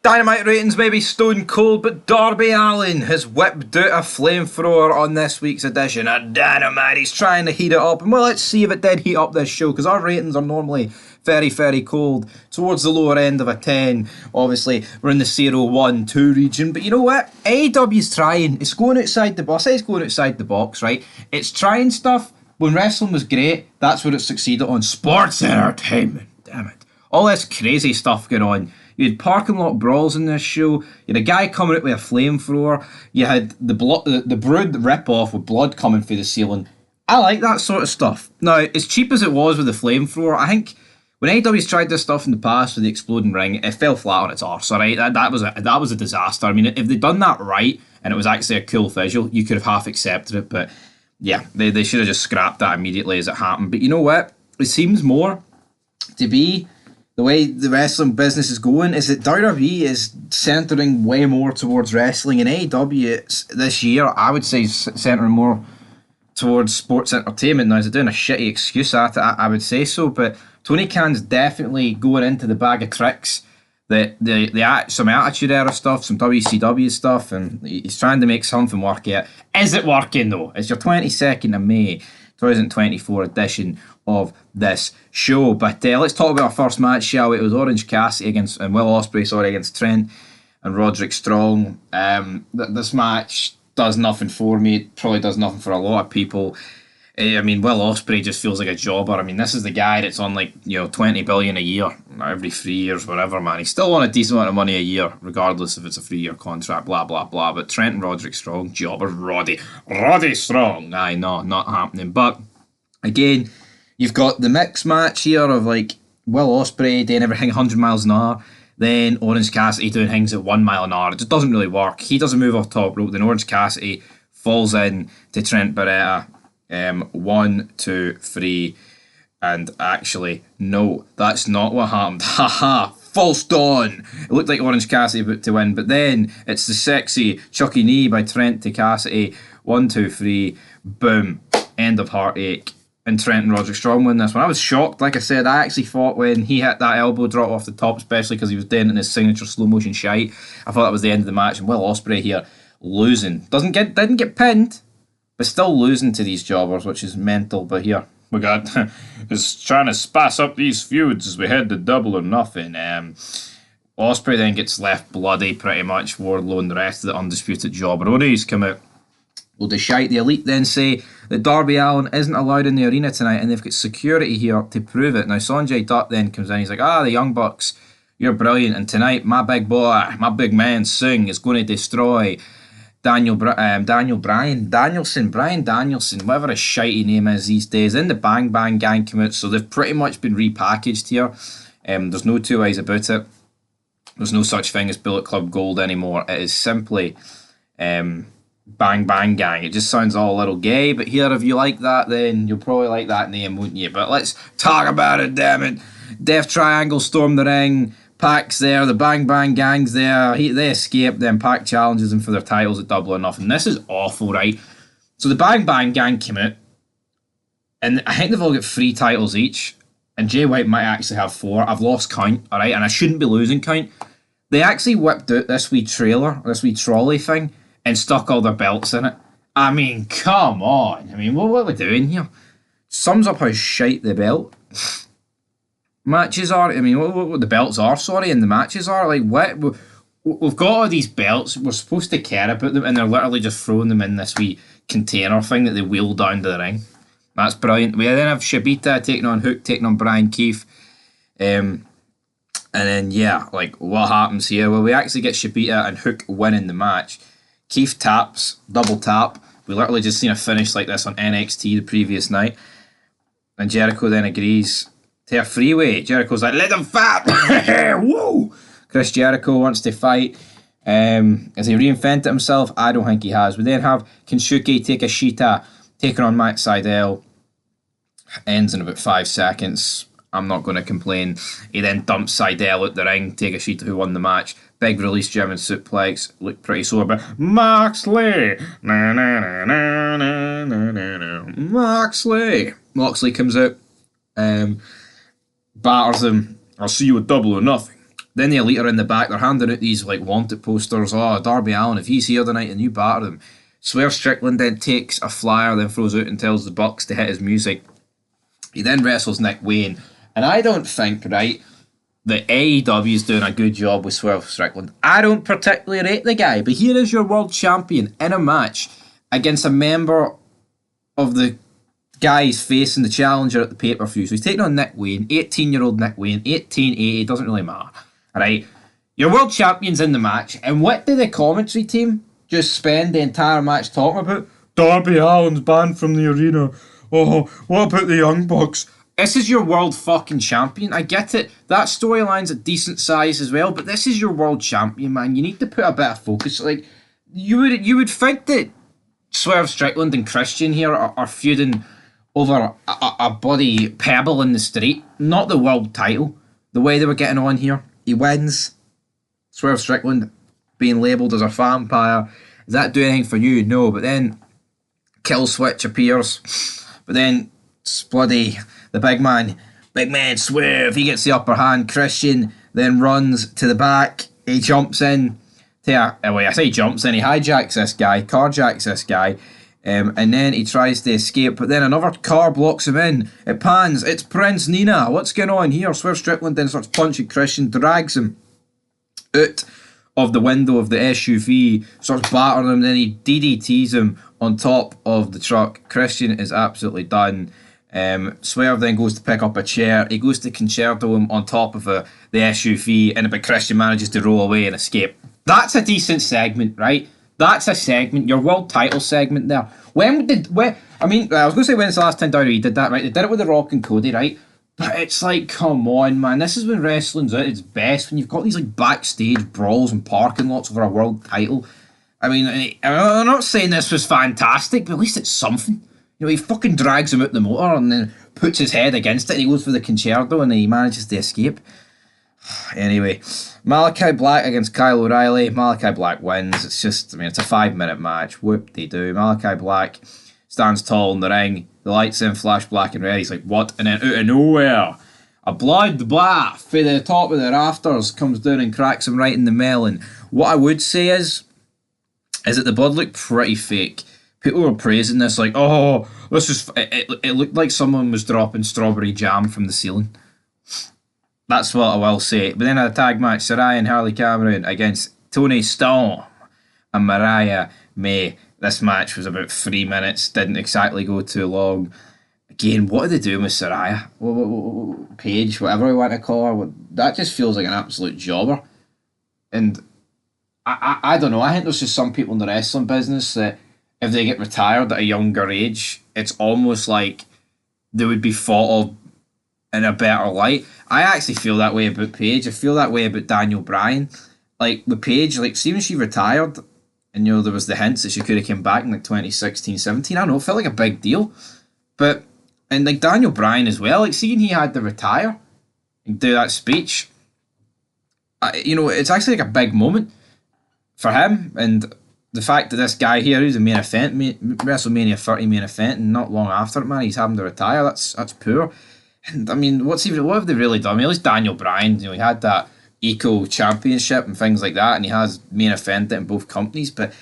Dynamite ratings may be stone cold, but Darby Allin has whipped out a flamethrower on this week's edition of Dynamite. He's trying to heat it up, and well, let's see if it did heat up this show, because our ratings are normally very, very cold, towards the lower end of a 10. Obviously, we're in the 0, 1, 2 region, but you know what? AEW's trying. It's going outside the box. I say it's going outside the box, right? It's trying stuff. When wrestling was great, that's what it succeeded on. Sports entertainment, damn it. All this crazy stuff going on. You had parking lot brawls in this show. You had a guy coming out with a flamethrower. You had the Brood rip-off with blood coming through the ceiling. I like that sort of stuff. Now, as cheap as it was with the flamethrower, I think when AEW's tried this stuff in the past with the exploding ring, it fell flat on its arse, alright? That was a disaster. I mean, if they'd done that right, and it was actually a cool visual, you could have half accepted it, but yeah, they should have just scrapped that immediately as it happened. But you know what? It seems more to be the way the wrestling business is going is that WWE is centering way more towards wrestling, and AEW this year, I would say, centering more towards sports entertainment. Now, is it doing a shitty excuse at it? I would say so, but Tony Khan's definitely going into the bag of tricks, some Attitude Era stuff, some WCW stuff, and he's trying to make something work out. Is it working though? It's your 22nd of May 2024 edition of this show. But let's talk about our first match, shall we? It was Orange Cassidy and Will Ospreay, against Trent and Roderick Strong. This match does nothing for me. It probably does nothing for a lot of people. I mean, Will Ospreay just feels like a jobber. I mean, this is the guy that's on 20 billion a year, every 3 years, whatever, man. He's still on a decent amount of money a year, regardless if it's a 3-year contract, blah, blah, blah. But Trent and Roderick Strong, jobbers, Roddy Strong. Aye, no, not happening. But, again, you've got the mixed match here of, Will Ospreay doing everything 100 miles an hour, then Orange Cassidy doing things at 1 mile an hour. It just doesn't really work. He doesn't move off top rope, then Orange Cassidy falls in to Trent Barretta. 1, 2, 3, and actually, no, that's not what happened. Haha, false dawn. It looked like Orange Cassidy about to win, but then it's the sexy Chucky knee by Trent to Cassidy. 1, 2, 3, boom, end of Heartache. And Trent and Roderick Strong win this one. I was shocked, like I said. I actually thought when he hit that elbow drop off the top, especially because he was doing it in his signature slow motion shite, I thought that was the end of the match. And Will Ospreay here losing. Didn't get pinned, but still losing to these jobbers, which is mental. But here we got is trying to spice up these feuds as we head to Double or Nothing. Ospreay then gets left bloody pretty much. Wardlow and the rest of the undisputed jobberoonies come out. Load of shite. The Elite then say that Darby Allin isn't allowed in the arena tonight, and they've got security here to prove it. Now Sonjay Dutt then comes in. He's like, the Young Bucks, you're brilliant, and tonight my big boy, my big man Singh is going to destroy Brian Danielson, whatever his shitey name is these days. Then the Bang Bang Gang come out, so they've pretty much been repackaged here. There's no two ways about it. There's no such thing as Bullet Club Gold anymore. It is simply Bang Bang Gang. It just sounds all a little gay, but here, if you like that, then you'll probably like that name, wouldn't you? But let's talk about it, damn it. Death Triangle storm the ring. Pac's there, the Bang Bang Gang's there. They escape, then Pac challenges them for their titles at Double or Nothing. This is awful, right? So the Bang Bang Gang came out, and I think they've all got 3 titles each, and Jay White might actually have 4. I've lost count, alright, and I shouldn't be losing count. They actually whipped out this wee trolley thing, and stuck all their belts in it. I mean, come on. I mean, what are we doing here? Sums up how shite the belt matches are. I mean, what the belts are, and the matches are. Like, what? We've got all these belts. We're supposed to care about them, and they're literally just throwing them in this wee container thing that they wheel down to the ring. That's brilliant. We then have Shibita taking on Hook, taking on Brian Keefe. And then, what happens here? Well, we actually get Shibita and Hook winning the match. Keefe taps, double tap. We literally just seen a finish like this on NXT the previous night. And Jericho then agrees to a freeway. Jericho's like, let him fight! Whoa! Chris Jericho wants to fight. Has he reinvented himself? I don't think he has. We then have Kensuke Takeshita taking on Matt Sydal. Ends in about 5 seconds. I'm not going to complain. He then dumps Sydal out the ring. Takeshita, who won the match. Big release German suplex. Looked pretty sore, but Moxley! Moxley comes out. Batters him. I'll see you at Double or Nothing. Then the Elite are in the back. They're handing out these like wanted posters. Oh, Darby Allin, if he's here tonight and you batter him. Swerve Strickland then takes a flyer, then throws out and tells the Bucks to hit his music. He then wrestles Nick Wayne. And I don't think, right, that AEW is doing a good job with Swerve Strickland. I don't particularly rate the guy, but here is your world champion in a match against a member of the guys facing the challenger at the pay-per-view. So he's taking on Nick Wayne, 18-year-old Nick Wayne, 1880, doesn't really matter. Alright, your world champion's in the match, and what did the commentary team just spend the entire match talking about? Darby Allin's banned from the arena. Oh, what about the Young Bucks? This is your world fucking champion. I get it. That storyline's a decent size as well, but this is your world champion, man. You need to put a bit of focus. Like, you would think that Swerve Strickland and Christian here are feuding over a bloody pebble in the street, not the world title. The way they were getting on here, he wins. Swerve Strickland being labelled as a vampire. Does that do anything for you? No. But then Kill Switch appears. But then bloody the big man Swerve, he gets the upper hand. Christian then runs to the back. He jumps in. I say jumps in. He hijacks this guy, carjacks this guy. And then he tries to escape, but then another car blocks him in. It pans. It's Prince Nina. What's going on here? Swerve Strickland then starts punching Christian, drags him out of the window of the SUV, starts battering him, then he DDTs him on top of the truck. Christian is absolutely done. Swerve then goes to pick up a chair. He goes to concerto him on top of the SUV, but Christian manages to roll away and escape. That's a decent segment, right? That's a segment, your world title segment there. I was going to say when's the last time WWE did that, right? They did it with The Rock and Cody, right? But it's like, come on, man. This is when wrestling's at its best, when you've got these like backstage brawls and parking lots over a world title. I mean, I'm not saying this was fantastic, but at least it's something. You know, he fucking drags him out the motor and then puts his head against it and he goes for the concerto and he manages to escape. Anyway, Malachi Black against Kyle O'Reilly. Malachi Black wins. It's just, it's a 5-minute match. Whoop-de-doo. Malachi Black stands tall in the ring. The lights in, flash black and red. He's like, what? And then out of nowhere, a blood bath for the top of the rafters comes down and cracks him right in the melon. What I would say is that the blood looked pretty fake. People were praising this like, oh, this is... It looked like someone was dropping strawberry jam from the ceiling. That's what I will say. But then a tag match, Saraya and Harley Cameron against Toni Storm and Mariah May. This match was about 3 minutes, didn't exactly go too long. Again, what are they doing with Saraya? Paige, whatever we want to call her. That just feels like an absolute jobber. And I don't know, I think there's just some people in the wrestling business that if they get retired at a younger age, it's almost like they would be thought of in a better light. I actually feel that way about Paige. I feel that way about Daniel Bryan. Like, with Paige, like, see when she retired, and, you know, there was the hints that she could have come back in, like, 2016, 17. I don't know, it felt like a big deal. But, and, like, Daniel Bryan as well, like, seeing he had to retire and do that speech, it's actually like a big moment for him. And the fact that this guy here, who's the main event, WrestleMania 30 main event, and not long after it, man, he's having to retire, that's poor. And I mean, what have they really done? I mean, at least Daniel Bryan, he had that Eco Championship and things like that, and he has main evented in both companies. But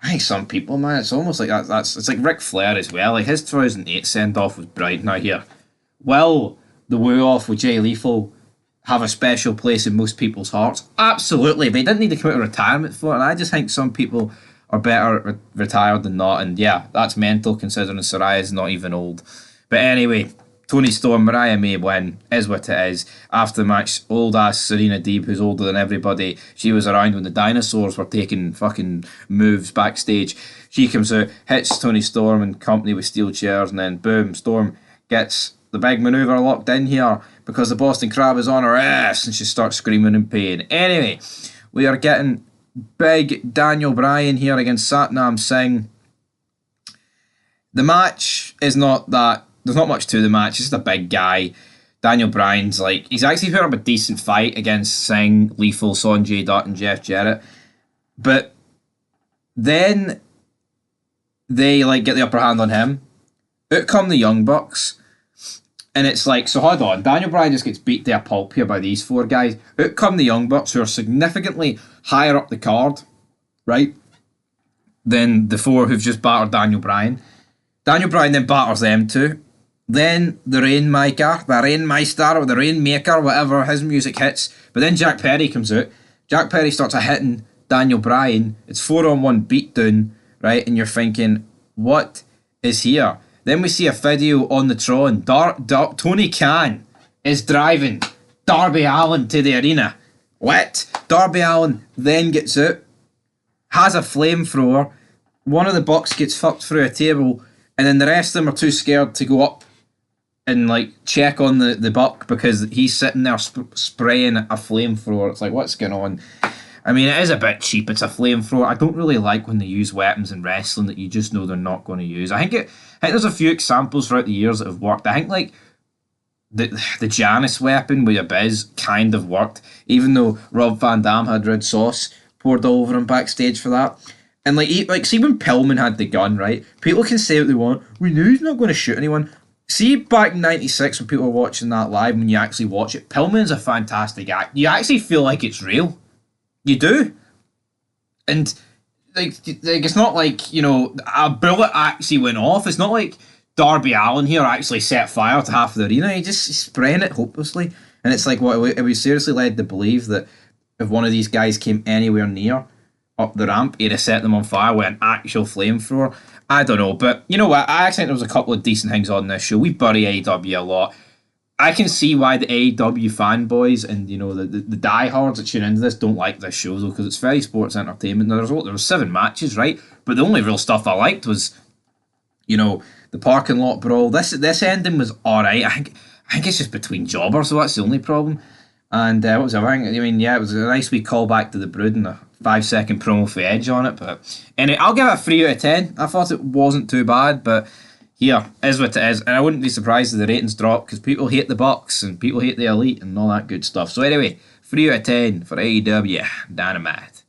I think some people, man, it's almost like it's like Ric Flair as well. Like his 2008 send off was bright. Now here, will the woo off with Jay Lethal have a special place in most people's hearts? Absolutely, but he didn't need to come out of retirement for it. And I just think some people are better retired than not. And yeah, that's mental considering Saraya's not even old. But anyway, Toni Storm, Mariah May win, is what it is. After the match, old ass Serena Deeb, who's older than everybody, she was around when the dinosaurs were taking fucking moves backstage. She comes out, hits Toni Storm and company with steel chairs, and then boom, Storm gets the big manoeuvre locked in here because the Boston Crab is on her ass and she starts screaming in pain. Anyway, we are getting big Daniel Bryan here against Satnam Singh. The match is not that. There's not much to the match. It's just a big guy. Daniel Bryan's like, he's actually put up a decent fight against Singh, Lethal, Sonjay Dutt, and Jeff Jarrett. But then they like get the upper hand on him. Out come the Young Bucks. And it's like, so hold on, Daniel Bryan just gets beat to a pulp here by these four guys. Out come the Young Bucks, who are significantly higher up the card, right, than the four who've just battered Daniel Bryan. Daniel Bryan then batters them two. Then the Rainmaker, or the Rainmaker, whatever, his music hits. But then Jack Perry comes out. Jack Perry starts hitting Daniel Bryan. It's 4-on-1 beatdown, right? And you're thinking, what is here? Then we see a video on the Tron. Tony Khan is driving Darby Allin to the arena. What? Darby Allin then gets out, has a flamethrower. One of the Bucks gets fucked through a table, and then the rest of them are too scared to go up and like check on the Buck because he's sitting there spraying a flamethrower. It's like, what's going on? I mean, it is a bit cheap. It's a flamethrower. I don't really like when they use weapons in wrestling that you just know they're not going to use. I think there's a few examples throughout the years that have worked. I think like the Janice weapon with Abyss kind of worked, even though Rob Van Dam had red sauce poured all over him backstage for that. And like see when Pillman had the gun, right? People can say what they want. We knew he's not going to shoot anyone. See, back in '96 when people were watching that live, when you actually watch it, Pillman's a fantastic act. You actually feel like it's real. You do. And like it's not like, you know, a bullet actually went off. It's not like Darby Allin here actually set fire to half the arena. He's spraying it hopelessly. And it's like, what, are we seriously led to believe that if one of these guys came anywhere near up the ramp, he'd have set them on fire with an actual flamethrower? I don't know. But you know what? I actually think there was a couple of decent things on this show. We bury AEW a lot. I can see why the AEW fanboys and, you know, the diehards that tune into this don't like this show, though, because it's very sports entertainment. Now, there was 7 matches, right? But the only real stuff I liked was, you know, the parking lot brawl. This ending was alright. I think it's just between jobbers, so that's the only problem. And what was it? I mean, yeah, it was a nice wee callback to the Brood and a 5-second promo for Edge on it. But anyway, I'll give it a 3 out of 10. I thought it wasn't too bad, but here is what it is. And I wouldn't be surprised if the ratings drop because people hate the Bucks and people hate the Elite and all that good stuff. So anyway, 3 out of 10 for AEW Dynamite.